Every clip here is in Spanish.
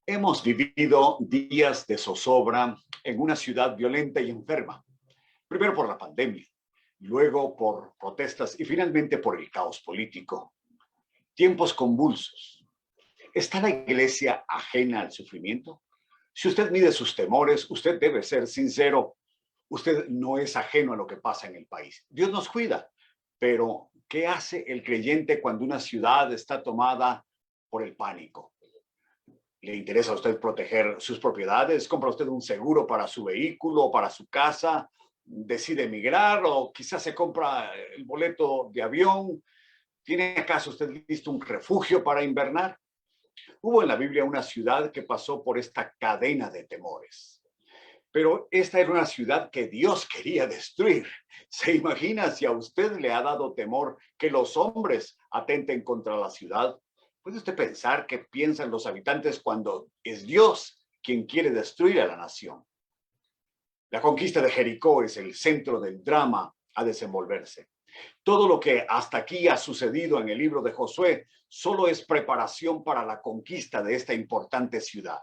Hemos vivido días de zozobra en una ciudad violenta y enferma, primero por la pandemia, luego por protestas y finalmente por el caos político. Tiempos convulsos. ¿Está la iglesia ajena al sufrimiento? Si usted mide sus temores, usted debe ser sincero. Usted no es ajeno a lo que pasa en el país. Dios nos cuida, pero ¿qué hace el creyente cuando una ciudad está tomada por el pánico? ¿Le interesa a usted proteger sus propiedades? ¿Compra usted un seguro para su vehículo, para su casa? ¿Decide emigrar o quizás se compra el boleto de avión? ¿Tiene acaso usted listo un refugio para invernar? Hubo en la Biblia una ciudad que pasó por esta cadena de temores. Pero esta era una ciudad que Dios quería destruir. ¿Se imagina si a usted le ha dado temor que los hombres atenten contra la ciudad? ¿Puede usted pensar qué piensan los habitantes cuando es Dios quien quiere destruir a la nación? La conquista de Jericó es el centro del drama a desenvolverse. Todo lo que hasta aquí ha sucedido en el libro de Josué solo es preparación para la conquista de esta importante ciudad.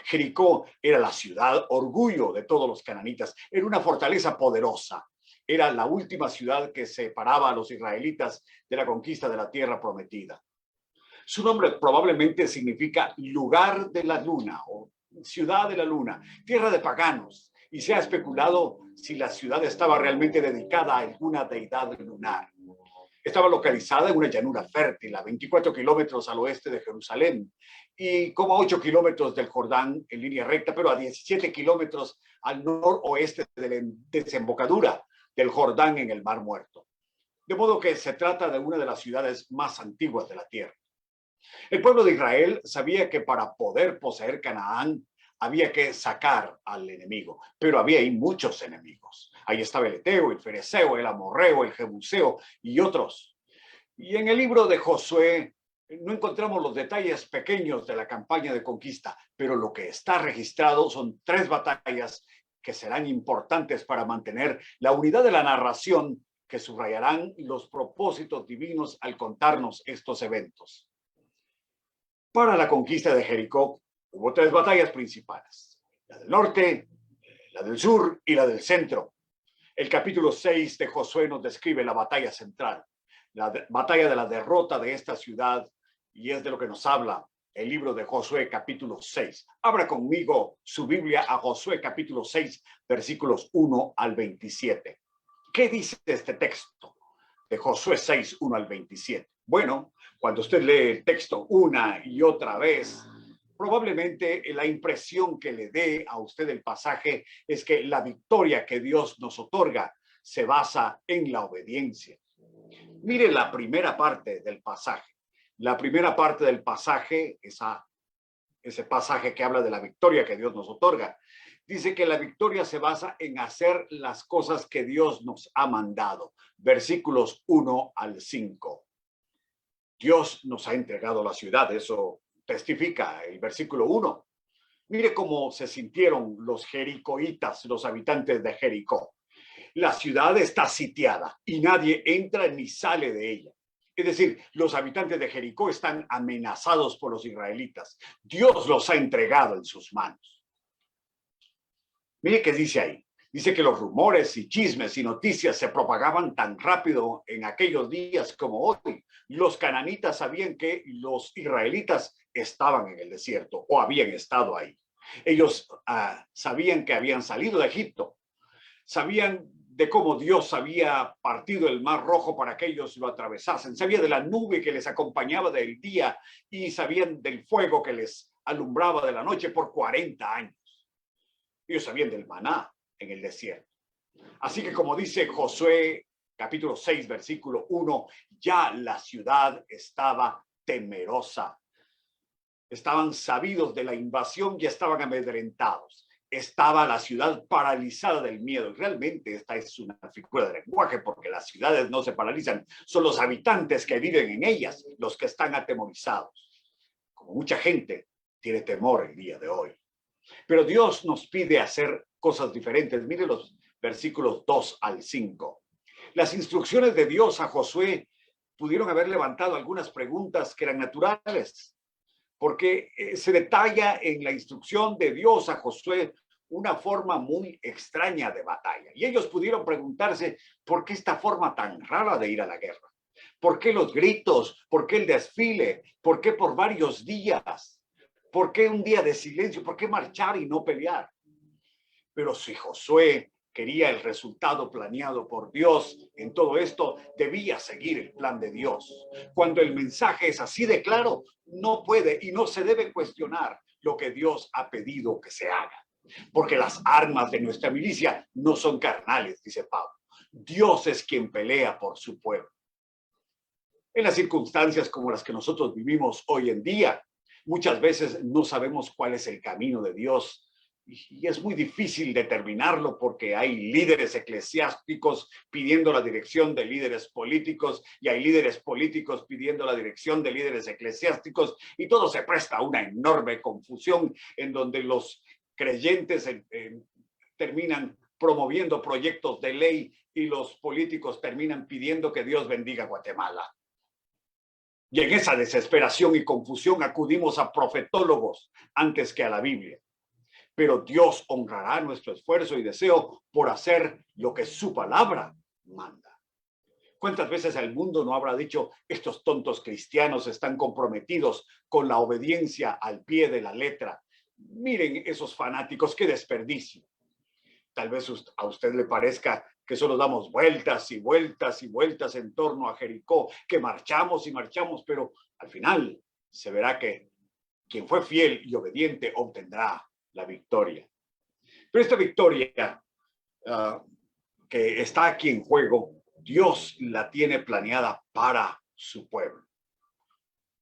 Jericó era la ciudad orgullo de todos los cananitas, era una fortaleza poderosa, era la última ciudad que separaba a los israelitas de la conquista de la tierra prometida. Su nombre probablemente significa lugar de la luna o ciudad de la luna, tierra de paganos, y se ha especulado si la ciudad estaba realmente dedicada a alguna deidad lunar. Estaba localizada en una llanura fértil, a 24 kilómetros al oeste de Jerusalén y como a 8 kilómetros del Jordán en línea recta, pero a 17 kilómetros al noroeste de la desembocadura del Jordán en el Mar Muerto. De modo que se trata de una de las ciudades más antiguas de la tierra. El pueblo de Israel sabía que para poder poseer Canaán había que sacar al enemigo, pero había ahí muchos enemigos. Ahí estaba el Eteo, el Fereceo, el Amorreo, el Jebuseo y otros. Y en el libro de Josué no encontramos los detalles pequeños de la campaña de conquista, pero lo que está registrado son 3 batallas que serán importantes para mantener la unidad de la narración, que subrayarán los propósitos divinos al contarnos estos eventos. Para la conquista de Jericó hubo 3 batallas principales: la del norte, la del sur y la del centro. El capítulo 6 de Josué nos describe la batalla central, la batalla de la derrota de esta ciudad, y es de lo que nos habla el libro de Josué capítulo 6. Abra conmigo su Biblia a Josué capítulo 6, versículos 1 al 27. ¿Qué dice este texto de Josué 6, 1 al 27? Bueno, cuando usted lee el texto una y otra vez, probablemente la impresión que le dé a usted el pasaje es que la victoria que Dios nos otorga se basa en la obediencia. Mire la primera parte del pasaje. La primera parte del pasaje, ese pasaje que habla de la victoria que Dios nos otorga, dice que la victoria se basa en hacer las cosas que Dios nos ha mandado. Versículos 1 al 5. Dios nos ha entregado la ciudad, eso testifica el versículo 1. Mire cómo se sintieron los jericoitas, los habitantes de Jericó. La ciudad está sitiada y nadie entra ni sale de ella. Es decir, los habitantes de Jericó están amenazados por los israelitas. Dios los ha entregado en sus manos. Mire qué dice ahí. Dice que los rumores y chismes y noticias se propagaban tan rápido en aquellos días como hoy. Los cananitas sabían que los israelitas estaban en el desierto o habían estado ahí. Ellos sabían que habían salido de Egipto. Sabían de cómo Dios había partido el Mar Rojo para que ellos lo atravesasen. Sabían de la nube que les acompañaba del día y sabían del fuego que les alumbraba de la noche por 40 años. Ellos sabían del maná en el desierto. Así que, como dice Josué capítulo 6, versículo 1, ya la ciudad estaba temerosa. Estaban sabidos de la invasión y estaban amedrentados. Estaba la ciudad paralizada del miedo. Y realmente esta es una figura de lenguaje, porque las ciudades no se paralizan, son los habitantes que viven en ellas los que están atemorizados. Como mucha gente tiene temor el día de hoy. Pero Dios nos pide hacer cosas diferentes. Mire los versículos 2 al 5. Las instrucciones de Dios a Josué pudieron haber levantado algunas preguntas que eran naturales. porque se detalla en la instrucción de Dios a Josué una forma muy extraña de batalla. Y ellos pudieron preguntarse, ¿por qué esta forma tan rara de ir a la guerra? ¿Por qué los gritos? ¿Por qué el desfile? ¿Por qué por varios días? ¿Por qué un día de silencio? ¿Por qué marchar y no pelear? Pero si Josué quería el resultado planeado por Dios en todo esto, debía seguir el plan de Dios. Cuando el mensaje es así de claro, no puede y no se debe cuestionar lo que Dios ha pedido que se haga. Porque las armas de nuestra milicia no son carnales, dice Pablo. Dios es quien pelea por su pueblo. En las circunstancias como las que nosotros vivimos hoy en día, muchas veces no sabemos cuál es el camino de Dios y es muy difícil determinarlo porque hay líderes eclesiásticos pidiendo la dirección de líderes políticos y hay líderes políticos pidiendo la dirección de líderes eclesiásticos y todo se presta a una enorme confusión en donde los creyentes terminan promoviendo proyectos de ley y los políticos terminan pidiendo que Dios bendiga Guatemala. Y en esa desesperación y confusión acudimos a profetólogos antes que a la Biblia. Pero Dios honrará nuestro esfuerzo y deseo por hacer lo que su palabra manda. ¿Cuántas veces el mundo no habrá dicho, estos tontos cristianos están comprometidos con la obediencia al pie de la letra? Miren esos fanáticos, qué desperdicio. Tal vez a usted le parezca que solo damos vueltas y vueltas y vueltas en torno a Jericó, que marchamos y marchamos, pero al final se verá que quien fue fiel y obediente obtendrá la victoria. Pero esta victoria que está aquí en juego, Dios la tiene planeada para su pueblo.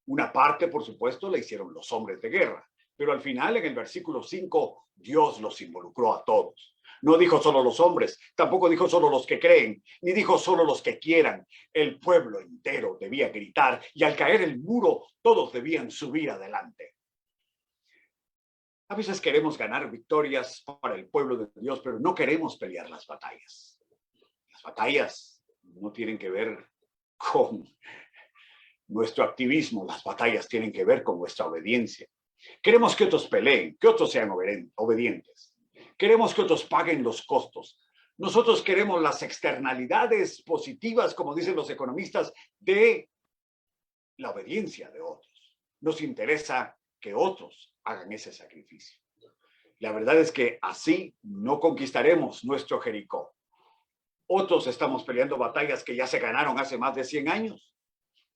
Una parte, por supuesto, la hicieron los hombres de guerra, pero al final, en el versículo 5, Dios los involucró a todos. No dijo solo los hombres, tampoco dijo solo los que creen, ni dijo solo los que quieran. El pueblo entero debía gritar y al caer el muro, todos debían subir adelante. A veces queremos ganar victorias para el pueblo de Dios, pero no queremos pelear las batallas. Las batallas no tienen que ver con nuestro activismo, las batallas tienen que ver con nuestra obediencia. Queremos que otros peleen, que otros sean obedientes. Queremos que otros paguen los costos. Nosotros queremos las externalidades positivas, como dicen los economistas, de la obediencia de otros. Nos interesa que otros hagan ese sacrificio. La verdad es que así no conquistaremos nuestro Jericó. Otros estamos peleando batallas que ya se ganaron hace más de 100 años.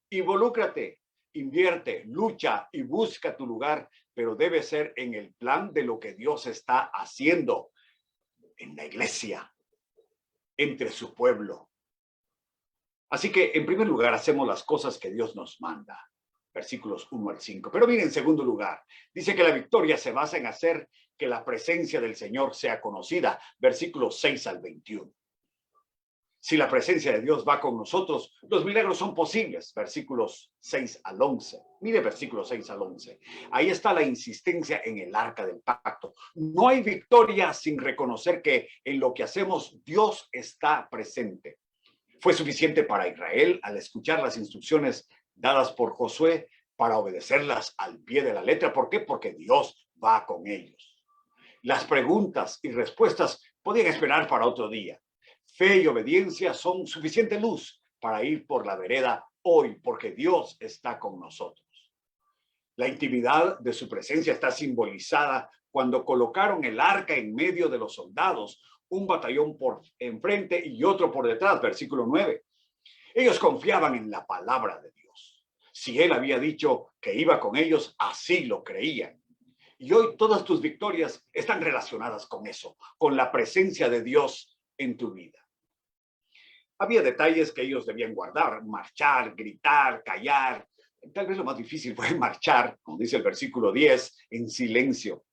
Involúcrate, invierte, lucha y busca tu lugar, pero debe ser en el plan de lo que Dios está haciendo en la iglesia, entre su pueblo. Así que, en primer lugar, hacemos las cosas que Dios nos manda. Versículos 1 al 5. Pero miren, en segundo lugar, dice que la victoria se basa en hacer que la presencia del Señor sea conocida. Versículos 6 al 21. Si la presencia de Dios va con nosotros, los milagros son posibles. Versículos 6 al 11. Mire versículos 6 al 11. Ahí está la insistencia en el arca del pacto. No hay victoria sin reconocer que en lo que hacemos Dios está presente. Fue suficiente para Israel al escuchar las instrucciones dadas por Josué para obedecerlas al pie de la letra. ¿Por qué? Porque Dios va con ellos. Las preguntas y respuestas podían esperar para otro día. Fe y obediencia son suficiente luz para ir por la vereda hoy, porque Dios está con nosotros. La intimidad de su presencia está simbolizada cuando colocaron el arca en medio de los soldados, un batallón por enfrente y otro por detrás, versículo 9. Ellos confiaban en la palabra de Dios. Si Él había dicho que iba con ellos, así lo creían. Y hoy todas tus victorias están relacionadas con eso, con la presencia de Dios en tu vida. Había detalles que ellos debían guardar, marchar, gritar, callar. Tal vez lo más difícil fue marchar, como dice el versículo 10, en silencio.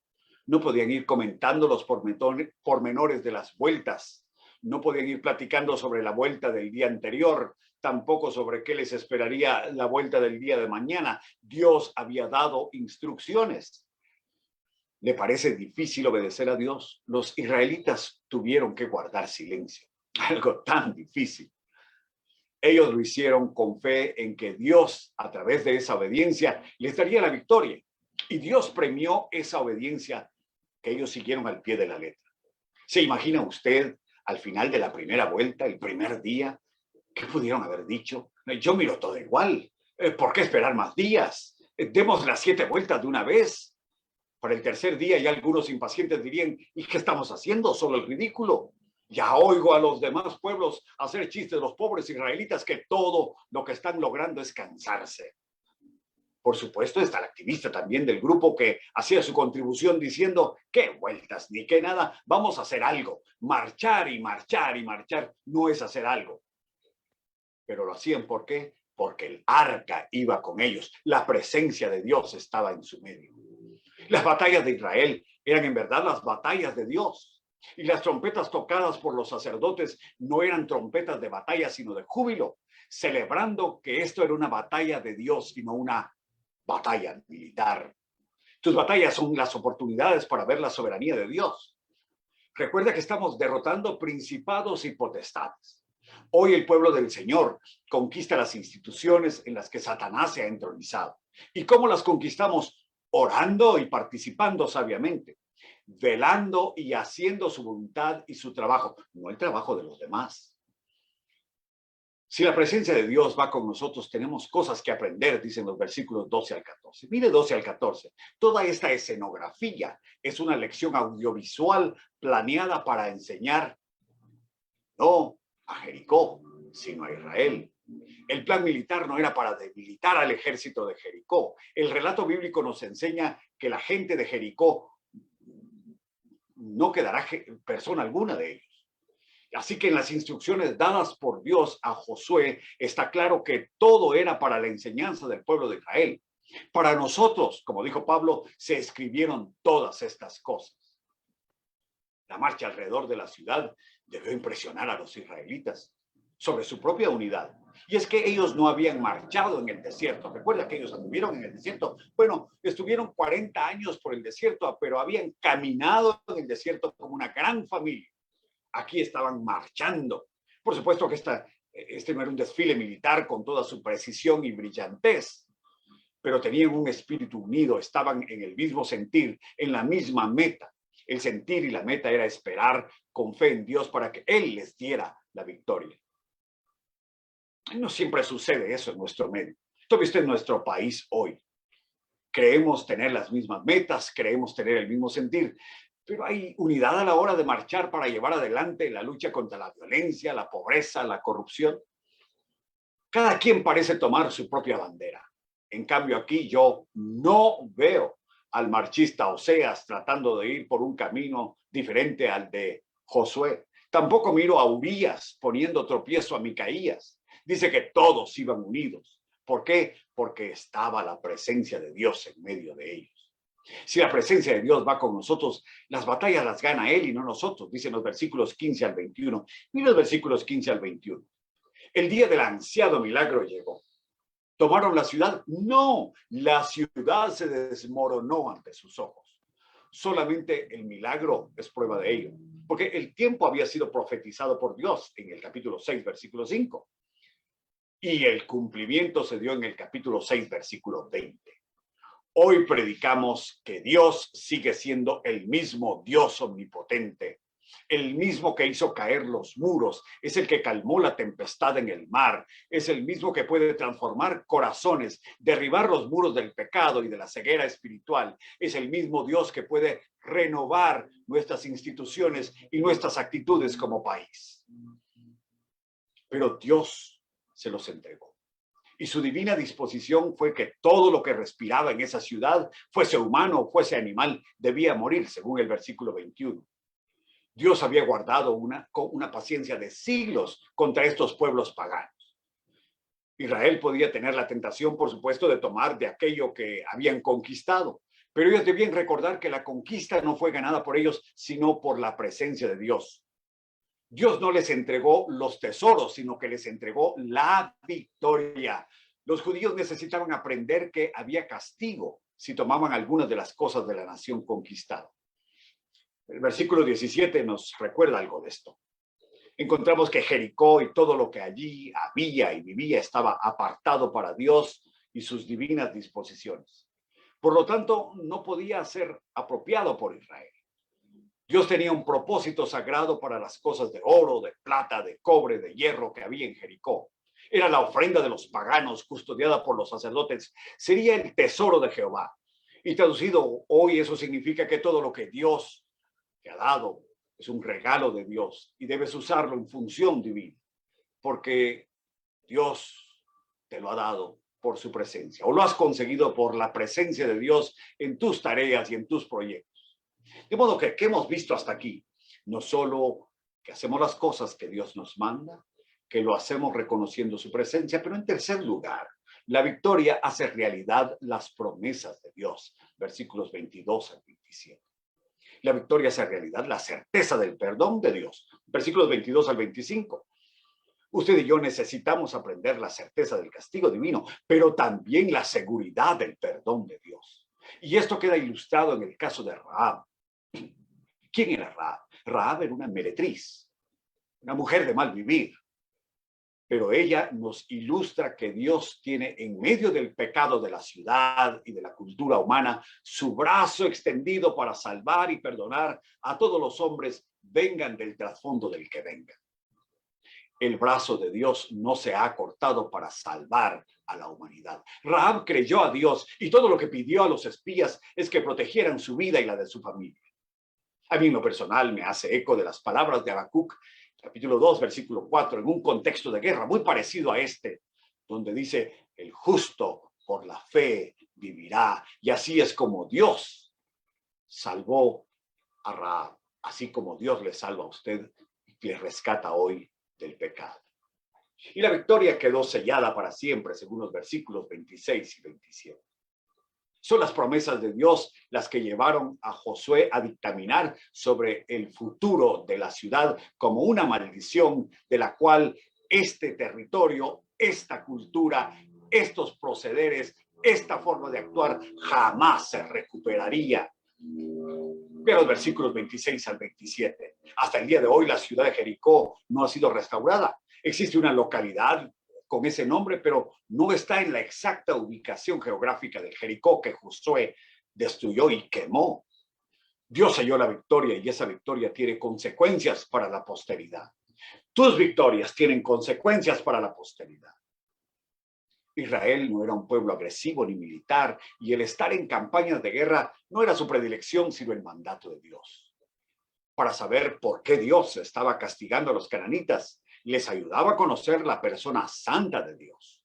No podían ir comentando los pormenores de las vueltas. No podían ir platicando sobre la vuelta del día anterior, tampoco sobre qué les esperaría la vuelta del día de mañana. Dios había dado instrucciones. ¿Le parece difícil obedecer a Dios? Los israelitas tuvieron que guardar silencio. Algo tan difícil. Ellos lo hicieron con fe en que Dios, a través de esa obediencia, les daría la victoria. Y Dios premió esa obediencia que ellos siguieron al pie de la letra. ¿Se imagina usted al final de la primera vuelta, el primer día, qué pudieron haber dicho? Yo miro todo igual. ¿Por qué esperar más días? Demos las 7 vueltas de una vez. Para el tercer día ya algunos impacientes dirían, ¿y qué estamos haciendo? Solo el ridículo. Ya oigo a los demás pueblos hacer chistes de los pobres israelitas que todo lo que están logrando es cansarse. Por supuesto, está el activista también del grupo que hacía su contribución diciendo, qué vueltas ni qué nada, vamos a hacer algo. Marchar y marchar y marchar no es hacer algo. Pero lo hacían, ¿por qué? Porque el arca iba con ellos. La presencia de Dios estaba en su medio. Las batallas de Israel eran en verdad las batallas de Dios. Y las trompetas tocadas por los sacerdotes no eran trompetas de batalla, sino de júbilo, celebrando que esto era una batalla de Dios y no una batalla militar. Tus batallas son las oportunidades para ver la soberanía de Dios. Recuerda que estamos derrotando principados y potestades. Hoy el pueblo del Señor conquista las instituciones en las que Satanás se ha entronizado. ¿Y cómo las conquistamos? Orando y participando sabiamente, velando y haciendo su voluntad y su trabajo, no el trabajo de los demás. Si la presencia de Dios va con nosotros, tenemos cosas que aprender, dicen los versículos 12 al 14. Mire 12 al 14. Toda esta escenografía es una lección audiovisual planeada para enseñar no a Jericó, sino a Israel. El plan militar no era para debilitar al ejército de Jericó. El relato bíblico nos enseña que la gente de Jericó no quedará persona alguna de ellos. Así que en las instrucciones dadas por Dios a Josué está claro que todo era para la enseñanza del pueblo de Israel. Para nosotros, como dijo Pablo, se escribieron todas estas cosas. La marcha alrededor de la ciudad debió impresionar a los israelitas sobre su propia unidad. Y es que ellos no habían marchado en el desierto. Recuerda que ellos anduvieron en el desierto. Bueno, estuvieron 40 años por el desierto, pero habían caminado en el desierto como una gran familia. Aquí estaban marchando. Por supuesto que este no era un desfile militar con toda su precisión y brillantez, pero tenían un espíritu unido, estaban en el mismo sentir, en la misma meta. El sentir y la meta era esperar con fe en Dios para que Él les diera la victoria. No siempre sucede eso en nuestro medio. ¿Tú viste en nuestro país hoy? Creemos tener las mismas metas, creemos tener el mismo sentir, pero hay unidad a la hora de marchar para llevar adelante la lucha contra la violencia, la pobreza, la corrupción. Cada quien parece tomar su propia bandera. En cambio, aquí yo no veo al marchista Oseas tratando de ir por un camino diferente al de Josué. Tampoco miro a Urías poniendo tropiezo a Micaías. Dice que todos iban unidos. ¿Por qué? Porque estaba la presencia de Dios en medio de ellos. Si la presencia de Dios va con nosotros, las batallas las gana Él y no nosotros, dicen los versículos 15 al 21. Mira los versículos 15 al 21. El día del ansiado milagro llegó. ¿Tomaron la ciudad? No, la ciudad se desmoronó ante sus ojos. Solamente el milagro es prueba de ello, porque el tiempo había sido profetizado por Dios en el capítulo 6, versículo 5. Y el cumplimiento se dio en el capítulo 6, versículo 20. Hoy predicamos que Dios sigue siendo el mismo Dios omnipotente, el mismo que hizo caer los muros, es el que calmó la tempestad en el mar, es el mismo que puede transformar corazones, derribar los muros del pecado y de la ceguera espiritual, es el mismo Dios que puede renovar nuestras instituciones y nuestras actitudes como país. Pero Dios se los entregó. Y su divina disposición fue que todo lo que respiraba en esa ciudad, fuese humano o fuese animal, debía morir, según el versículo 21. Dios había guardado una paciencia de siglos contra estos pueblos paganos. Israel podía tener la tentación, por supuesto, de tomar de aquello que habían conquistado, pero ellos debían recordar que la conquista no fue ganada por ellos, sino por la presencia de Dios. Dios no les entregó los tesoros, sino que les entregó la victoria. Los judíos necesitaban aprender que había castigo si tomaban algunas de las cosas de la nación conquistada. El versículo 17 nos recuerda algo de esto. Encontramos que Jericó y todo lo que allí había y vivía estaba apartado para Dios y sus divinas disposiciones. Por lo tanto, no podía ser apropiado por Israel. Dios tenía un propósito sagrado para las cosas de oro, de plata, de cobre, de hierro que había en Jericó. Era la ofrenda de los paganos custodiada por los sacerdotes. Sería el tesoro de Jehová. Y traducido hoy, eso significa que todo lo que Dios te ha dado es un regalo de Dios y debes usarlo en función divina, porque Dios te lo ha dado por su presencia, o lo has conseguido por la presencia de Dios en tus tareas y en tus proyectos. De modo que, ¿qué hemos visto hasta aquí? No solo que hacemos las cosas que Dios nos manda, que lo hacemos reconociendo su presencia, pero en tercer lugar, la victoria hace realidad las promesas de Dios, versículos 22 al 27. La victoria hace realidad la certeza del perdón de Dios, versículos 22 al 25. Usted y yo necesitamos aprender la certeza del castigo divino, pero también la seguridad del perdón de Dios. Y esto queda ilustrado en el caso de Rahab. ¿Quién era Rahab? Rahab era una meretriz, una mujer de mal vivir. Pero ella nos ilustra que Dios tiene en medio del pecado de la ciudad y de la cultura humana su brazo extendido para salvar y perdonar a todos los hombres, vengan del trasfondo del que vengan. El brazo de Dios no se ha cortado para salvar a la humanidad. Rahab creyó a Dios y todo lo que pidió a los espías es que protegieran su vida y la de su familia. A mí en lo personal me hace eco de las palabras de Habacuc, capítulo 2, versículo 4, en un contexto de guerra muy parecido a este, donde dice, el justo por la fe vivirá. Y así es como Dios salvó a Rahab, así como Dios le salva a usted y le rescata hoy del pecado. Y la victoria quedó sellada para siempre, según los versículos 26 y 27. Son las promesas de Dios las que llevaron a Josué a dictaminar sobre el futuro de la ciudad como una maldición de la cual este territorio, esta cultura, estos procederes, esta forma de actuar jamás se recuperaría. Ve los versículos 26 al 27. Hasta el día de hoy la ciudad de Jericó no ha sido restaurada. Existe una localidad con ese nombre, pero no está en la exacta ubicación geográfica de Jericó que Josué destruyó y quemó. Dios selló la victoria y esa victoria tiene consecuencias para la posteridad. Tus victorias tienen consecuencias para la posteridad. Israel no era un pueblo agresivo ni militar y el estar en campañas de guerra no era su predilección, sino el mandato de Dios. Para saber por qué Dios estaba castigando a los cananitas, les ayudaba a conocer la persona santa de Dios.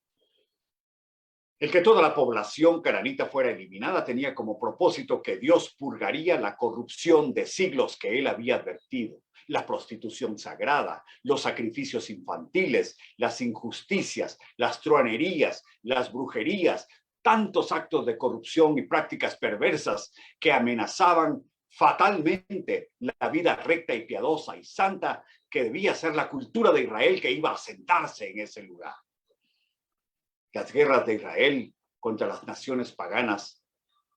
El que toda la población cananita fuera eliminada tenía como propósito que Dios purgaría la corrupción de siglos que él había advertido, la prostitución sagrada, los sacrificios infantiles, las injusticias, las truanerías, las brujerías, tantos actos de corrupción y prácticas perversas que amenazaban fatalmente la vida recta y piadosa y santa que debía ser la cultura de Israel que iba a sentarse en ese lugar. Las guerras de Israel contra las naciones paganas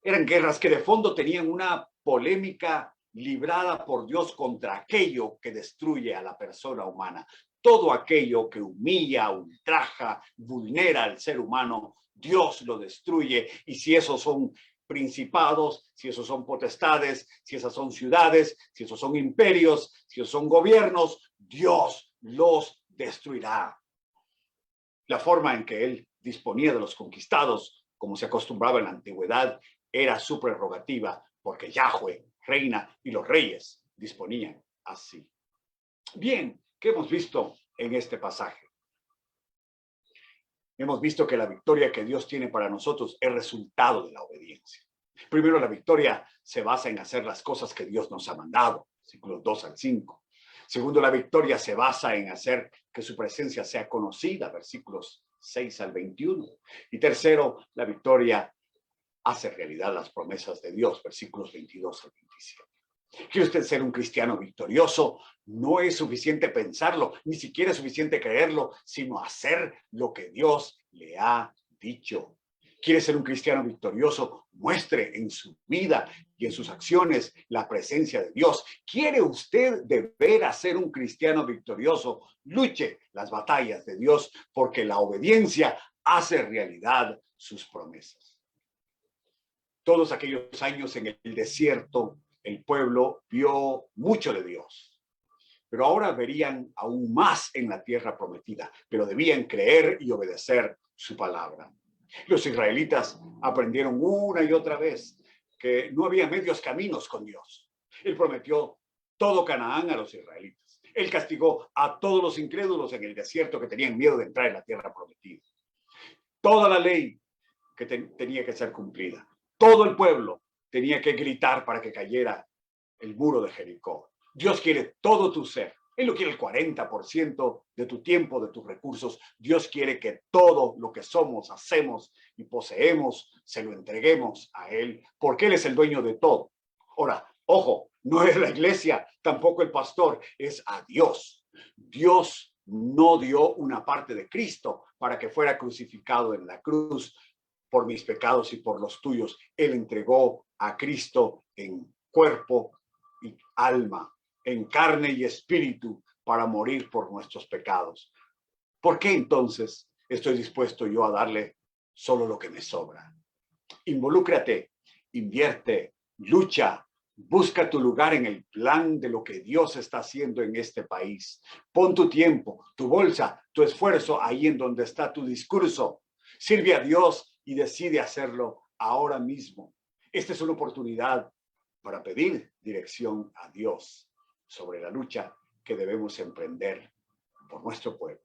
eran guerras que de fondo tenían una polémica librada por Dios contra aquello que destruye a la persona humana. Todo aquello que humilla, ultraja, vulnera al ser humano, Dios lo destruye. Y si esos son principados, si esos son potestades, si esas son ciudades, si esos son imperios, si esos son gobiernos, Dios los destruirá. La forma en que él disponía de los conquistados, como se acostumbraba en la antigüedad, era su prerrogativa, porque Yahweh reina y los reyes disponían así. Bien, ¿qué hemos visto en este pasaje? Hemos visto que la victoria que Dios tiene para nosotros es resultado de la obediencia. Primero, la victoria se basa en hacer las cosas que Dios nos ha mandado, versículos 2 al 5. Segundo, la victoria se basa en hacer que su presencia sea conocida, versículos 6 al 21. Y tercero, la victoria hace realidad las promesas de Dios, versículos 22 al 27. ¿Quiere usted ser un cristiano victorioso? No es suficiente pensarlo, ni siquiera es suficiente creerlo, sino hacer lo que Dios le ha dicho. ¿Quiere ser un cristiano victorioso? Muestre en su vida y en sus acciones la presencia de Dios. ¿Quiere usted de veras ser un cristiano victorioso? Luche las batallas de Dios, porque la obediencia hace realidad sus promesas. Todos aquellos años en el desierto, el pueblo vio mucho de Dios, pero ahora verían aún más en la tierra prometida, pero debían creer y obedecer su palabra. Los israelitas aprendieron una y otra vez que no había medios caminos con Dios. Él prometió todo Canaán a los israelitas. Él castigó a todos los incrédulos en el desierto que tenían miedo de entrar en la tierra prometida. Toda la ley que tenía que ser cumplida. Todo el pueblo tenía que gritar para que cayera el muro de Jericó. Dios quiere todo tu ser. Él no quiere el 40% de tu tiempo, de tus recursos. Dios quiere que todo lo que somos, hacemos y poseemos, se lo entreguemos a Él, porque Él es el dueño de todo. Ahora, ojo, no es la iglesia, tampoco el pastor, es a Dios. Dios no dio una parte de Cristo para que fuera crucificado en la cruz por mis pecados y por los tuyos. Él entregó a Cristo en cuerpo y alma, en carne y espíritu, para morir por nuestros pecados. ¿Por qué entonces estoy dispuesto yo a darle solo lo que me sobra? Involúcrate, invierte, lucha, busca tu lugar en el plan de lo que Dios está haciendo en este país. Pon tu tiempo, tu bolsa, tu esfuerzo ahí en donde está tu discurso. Sirve a Dios y decide hacerlo ahora mismo. Esta es una oportunidad para pedir dirección a Dios sobre la lucha que debemos emprender por nuestro pueblo.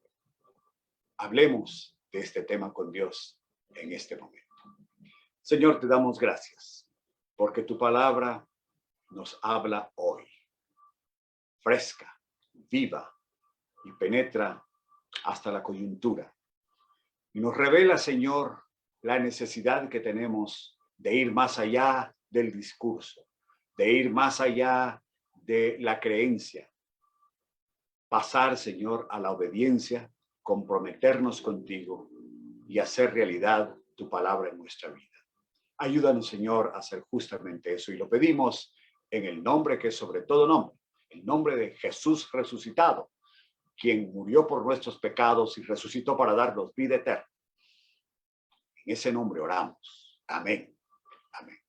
Hablemos de este tema con Dios en este momento. Señor, te damos gracias porque tu palabra nos habla hoy, fresca, viva y penetra hasta la coyuntura. Y nos revela, Señor, la necesidad que tenemos de ir más allá del discurso, de ir más allá de la creencia. Pasar, Señor, a la obediencia, comprometernos contigo y hacer realidad tu palabra en nuestra vida. Ayúdanos, Señor, a hacer justamente eso. Y lo pedimos en el nombre que es sobre todo nombre, el nombre de Jesús resucitado, quien murió por nuestros pecados y resucitó para darnos vida eterna. En ese nombre oramos. Amén. Amén.